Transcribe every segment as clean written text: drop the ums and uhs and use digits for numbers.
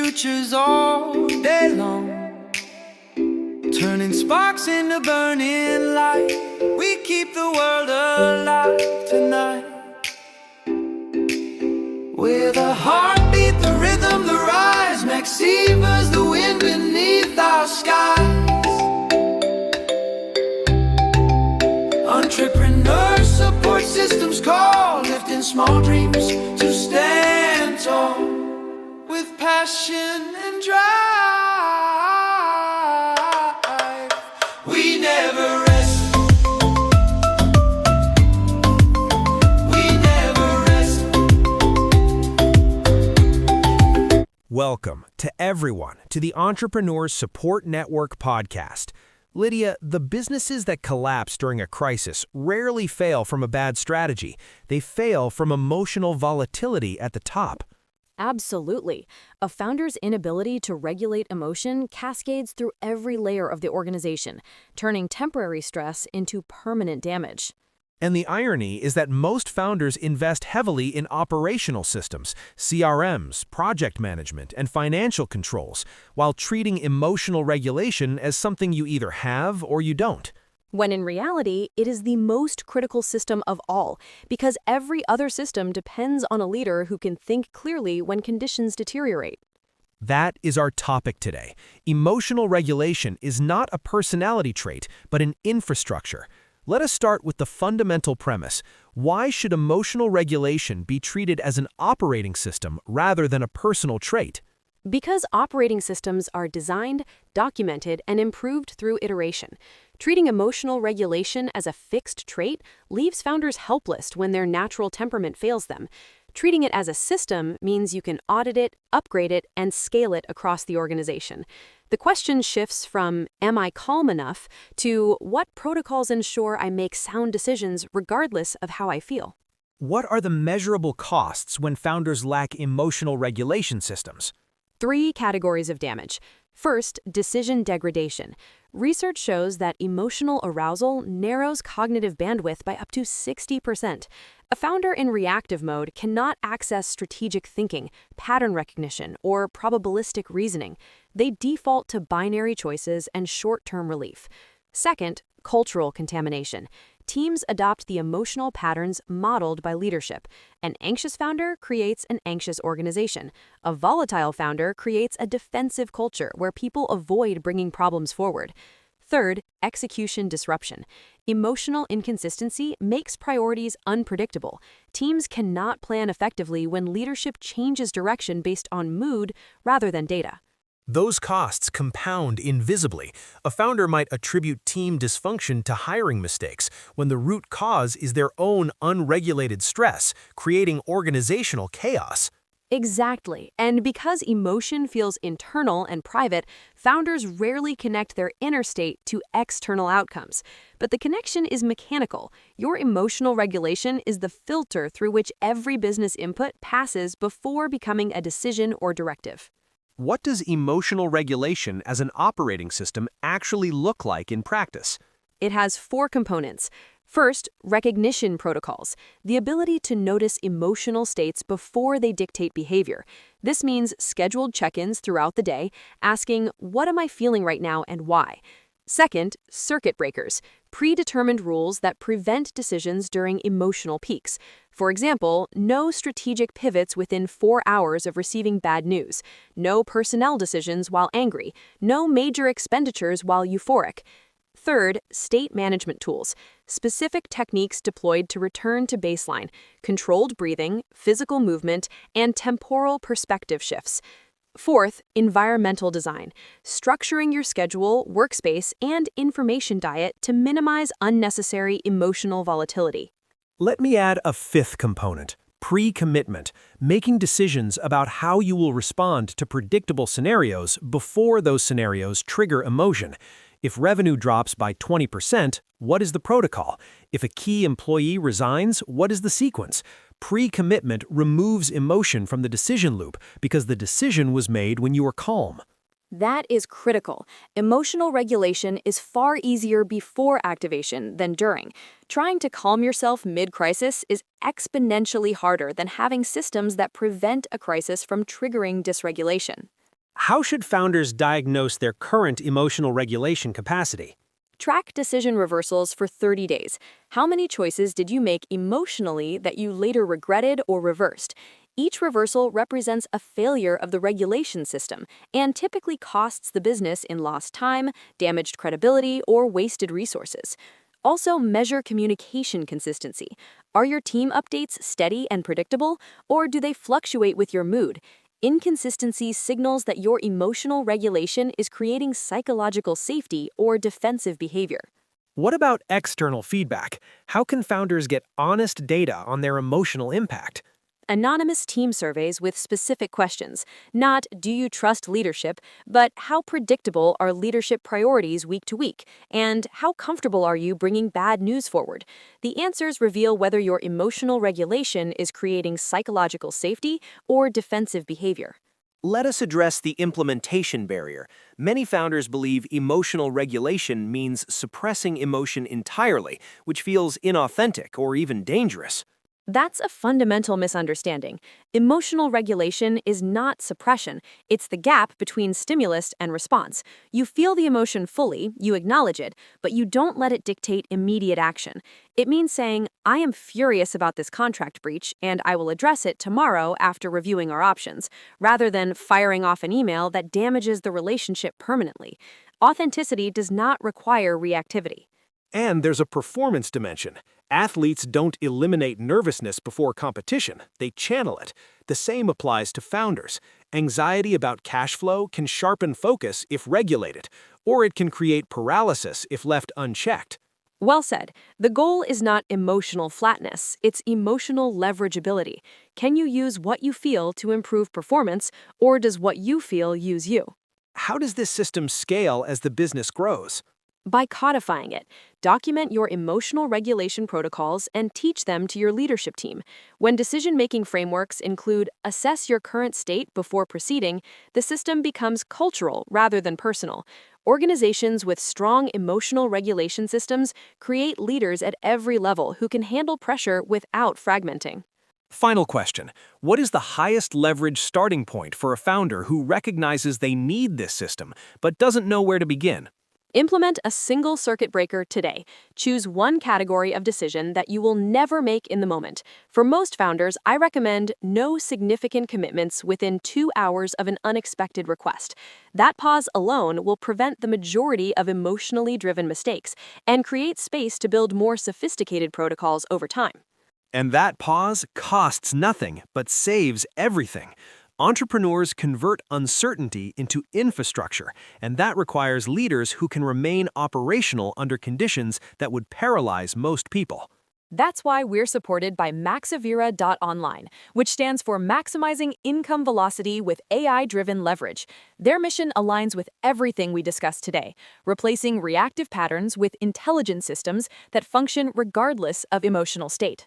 futures all day long, turning sparks into burning light. We keep the world alive tonight. With a heartbeat, the rhythm, the rise, Maxivas, the wind beneath our skies. Entrepreneur support systems call, lifting small dreams to stand tall. With passion and drive, we never rest. We never rest. Welcome to everyone to the Entrepreneur Support Network podcast. Lydia, the businesses that collapse during a crisis rarely fail from a bad strategy. They fail from emotional volatility at the top. Absolutely. A founder's inability to regulate emotion cascades through every layer of the organization, turning temporary stress into permanent damage. And the irony is that most founders invest heavily in operational systems, CRMs, project management, and financial controls, while treating emotional regulation as something you either have or you don't. When in reality, it is the most critical system of all, because every other system depends on a leader who can think clearly when conditions deteriorate. That is our topic today. Emotional regulation is not a personality trait, but an infrastructure. Let us start with the fundamental premise. Why should emotional regulation be treated as an operating system rather than a personal trait? Because operating systems are designed, documented, and improved through iteration. Treating emotional regulation as a fixed trait leaves founders helpless when their natural temperament fails them. Treating it as a system means you can audit it, upgrade it, and scale it across the organization. The question shifts from, am I calm enough, to what protocols ensure I make sound decisions regardless of how I feel? What are the measurable costs when founders lack emotional regulation systems? 3 categories of damage. First, decision degradation. Research shows that emotional arousal narrows cognitive bandwidth by up to 60%. A founder in reactive mode cannot access strategic thinking, pattern recognition, or probabilistic reasoning. They default to binary choices and short-term relief. Second, cultural contamination. Teams adopt the emotional patterns modeled by leadership. An anxious founder creates an anxious organization. A volatile founder creates a defensive culture where people avoid bringing problems forward. Third, execution disruption. Emotional inconsistency makes priorities unpredictable. Teams cannot plan effectively when leadership changes direction based on mood rather than data. Those costs compound invisibly. A founder might attribute team dysfunction to hiring mistakes when the root cause is their own unregulated stress, creating organizational chaos. Exactly. And because emotion feels internal and private, founders rarely connect their inner state to external outcomes. But the connection is mechanical. Your emotional regulation is the filter through which every business input passes before becoming a decision or directive. What does emotional regulation as an operating system actually look like in practice? It has 4 components. First, recognition protocols, the ability to notice emotional states before they dictate behavior. This means scheduled check-ins throughout the day, asking, what am I feeling right now and why? Second, circuit breakers, predetermined rules that prevent decisions during emotional peaks. For example, no strategic pivots within 4 hours of receiving bad news, no personnel decisions while angry, no major expenditures while euphoric. Third, state management tools, specific techniques deployed to return to baseline, controlled breathing, physical movement, and temporal perspective shifts. Fourth, environmental design, structuring your schedule, workspace, and information diet to minimize unnecessary emotional volatility. Let me add a 5th component, pre-commitment, making decisions about how you will respond to predictable scenarios before those scenarios trigger emotion. If revenue drops by 20%, what is the protocol? If a key employee resigns, what is the sequence? Pre-commitment removes emotion from the decision loop because the decision was made when you were calm. That is critical. Emotional regulation is far easier before activation than during. Trying to calm yourself mid-crisis is exponentially harder than having systems that prevent a crisis from triggering dysregulation. How should founders diagnose their current emotional regulation capacity? Track decision reversals for 30 days. How many choices did you make emotionally that you later regretted or reversed? Each reversal represents a failure of the regulation system and typically costs the business in lost time, damaged credibility, or wasted resources. Also, measure communication consistency. Are your team updates steady and predictable, or do they fluctuate with your mood? Inconsistency signals that your emotional regulation is creating psychological safety or defensive behavior. What about external feedback? How can founders get honest data on their emotional impact? Anonymous team surveys with specific questions, not "do you trust leadership," but "how predictable are leadership priorities week to week," and "how comfortable are you bringing bad news forward?" The answers reveal whether your emotional regulation is creating psychological safety or defensive behavior. Let us address the implementation barrier. Many founders believe emotional regulation means suppressing emotion entirely, which feels inauthentic or even dangerous. That's a fundamental misunderstanding. Emotional regulation is not suppression. It's the gap between stimulus and response. You feel the emotion fully, you acknowledge it, but you don't let it dictate immediate action. It means saying, "I am furious about this contract breach, and I will address it tomorrow after reviewing our options," rather than firing off an email that damages the relationship permanently. Authenticity does not require reactivity. And there's a performance dimension. Athletes don't eliminate nervousness before competition, they channel it. The same applies to founders. Anxiety about cash flow can sharpen focus if regulated, or it can create paralysis if left unchecked. Well said. The goal is not emotional flatness, it's emotional leverageability. Can you use what you feel to improve performance, or does what you feel use you? How does this system scale as the business grows? By codifying it, document your emotional regulation protocols and teach them to your leadership team. When decision-making frameworks include "assess your current state before proceeding," the system becomes cultural rather than personal. Organizations with strong emotional regulation systems create leaders at every level who can handle pressure without fragmenting. Final question. What is the highest leverage starting point for a founder who recognizes they need this system but doesn't know where to begin? Implement a single circuit breaker today. Choose one category of decision that you will never make in the moment. For most founders, I recommend no significant commitments within 2 hours of an unexpected request. That pause alone will prevent the majority of emotionally driven mistakes and create space to build more sophisticated protocols over time. And that pause costs nothing but saves everything. Entrepreneurs convert uncertainty into infrastructure, and that requires leaders who can remain operational under conditions that would paralyze most people. That's why we're supported by Maxavira.online, which stands for Maximizing Income Velocity with AI-Driven Leverage. Their mission aligns with everything we discussed today, replacing reactive patterns with intelligent systems that function regardless of emotional state.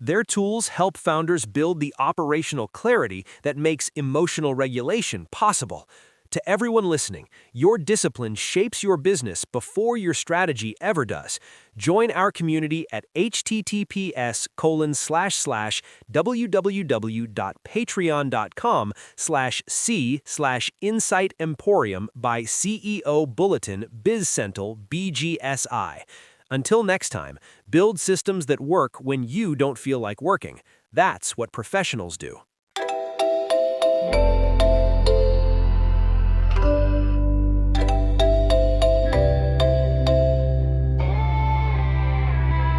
Their tools help founders build the operational clarity that makes emotional regulation possible. To everyone listening, your discipline shapes your business before your strategy ever does. Join our community at https://www.patreon.com/c/Insight Emporium by CEO Bulletin BizCentral BGSI. Until next time, build systems that work when you don't feel like working. That's what professionals do.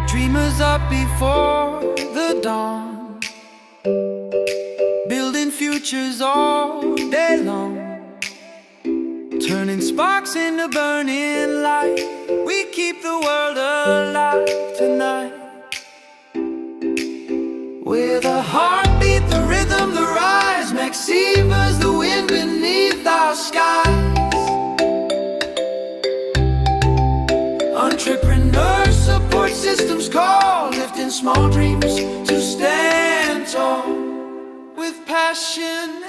Dreamers up before the dawn, building futures all day long, turning sparks into burning light. We keep the world alive tonight. With a heartbeat, the rhythm, the rise, Maxivas, the wind beneath our skies. Entrepreneur support systems call, lifting small dreams to stand tall with passion